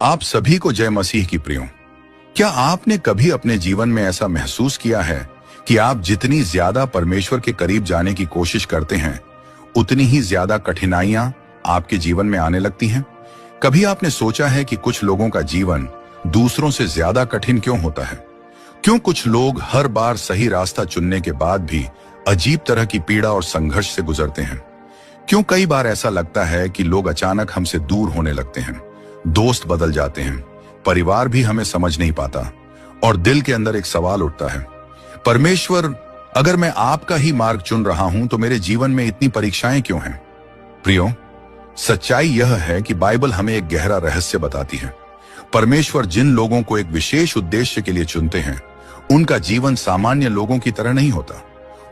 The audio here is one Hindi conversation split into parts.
आप सभी को जय मसीह की प्रियो। क्या आपने कभी अपने जीवन में ऐसा महसूस किया है कि आप जितनी ज्यादा परमेश्वर के करीब जाने की कोशिश करते हैं, उतनी ही ज्यादा कठिनाइयां आपके जीवन में आने लगती हैं? कभी आपने सोचा है कि कुछ लोगों का जीवन दूसरों से ज्यादा कठिन क्यों होता है? क्यों कुछ लोग हर बार सही रास्ता चुनने के बाद भी अजीब तरह की पीड़ा और संघर्ष से गुजरते हैं? क्यों कई बार ऐसा लगता है कि लोग अचानक हमसे दूर होने लगते हैं, दोस्त बदल जाते हैं, परिवार भी हमें समझ नहीं पाता और दिल के अंदर एक सवाल उठता है, परमेश्वर, अगर मैं आपका ही मार्ग चुन रहा हूं तो मेरे जीवन में इतनी परीक्षाएं क्यों हैं? प्रियो, सच्चाई यह है कि बाइबल हमें एक गहरा रहस्य बताती है। परमेश्वर जिन लोगों को एक विशेष उद्देश्य के लिए चुनते हैं, उनका जीवन सामान्य लोगों की तरह नहीं होता।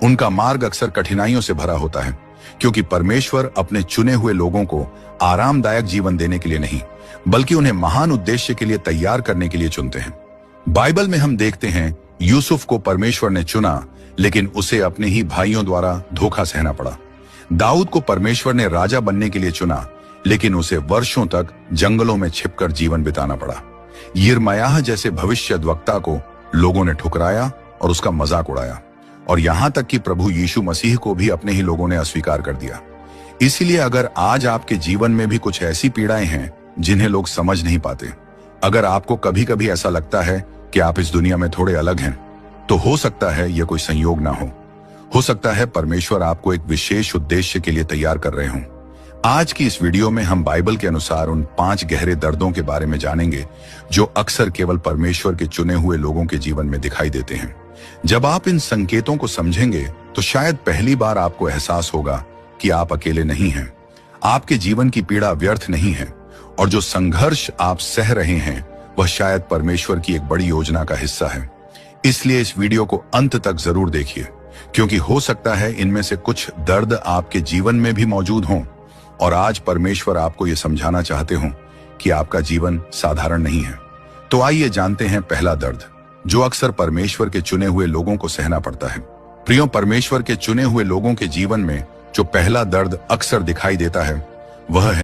उनका मार्ग अक्सर कठिनाइयों से भरा होता है, क्योंकि परमेश्वर अपने चुने हुए लोगों को आरामदायक जीवन देने के लिए नहीं, बल्कि उन्हें महान उद्देश्य के लिए तैयार करने के लिए चुनते हैं। बाइबल में हम देखते हैं, यूसुफ को परमेश्वर ने चुना, लेकिन उसे अपने ही भाइयों द्वारा धोखा सहना पड़ा। दाऊद को परमेश्वर ने राजा बनने के लिए चुना, लेकिन उसे वर्षों तक जंगलों में छिपकर जीवन बिताना पड़ा। यिर्मयाह जैसे भविष्यद्वक्ता को लोगों ने ठुकराया और उसका मजाक उड़ाया, और यहां तक कि प्रभु यीशु मसीह को भी अपने ही लोगों ने अस्वीकार कर दिया। इसीलिए अगर आज आपके जीवन में भी कुछ ऐसी पीड़ाएं हैं जिन्हें लोग समझ नहीं पाते, अगर आपको कभी कभी ऐसा लगता है कि आप इस दुनिया में थोड़े अलग हैं, तो हो सकता है यह कोई संयोग ना हो सकता है परमेश्वर आपको एक विशेष उद्देश्य के लिए तैयार कर रहे हों। आज की इस वीडियो में हम बाइबल के अनुसार उन 5 गहरे दर्दों के बारे में जानेंगे जो अक्सर केवल परमेश्वर के चुने हुए लोगों के जीवन में दिखाई देते हैं। जब आप इन संकेतों को समझेंगे तो शायद पहली बार आपको एहसास होगा कि आप अकेले नहीं हैं, आपके जीवन की पीड़ा व्यर्थ नहीं है, और जो संघर्ष आप सह रहे हैं वह शायद परमेश्वर की एक बड़ी योजना का हिस्सा है। इसलिए इस वीडियो को अंत तक जरूर देखिए, क्योंकि हो सकता है इनमें से कुछ दर्द आपके जीवन में भी मौजूद हों, और आज परमेश्वर आपको यह समझाना चाहते हों कि आपका जीवन साधारण नहीं है। तो आइए जानते हैं पहला दर्द, जो अक्सर परमेश्वर के चुने हुए लोगों को सहना पड़ता है। प्रियो, परमेश्वर के चुने हुए लोगों के जीवन में जो पहला दर्द अक्सर दिखाई देता है, वह है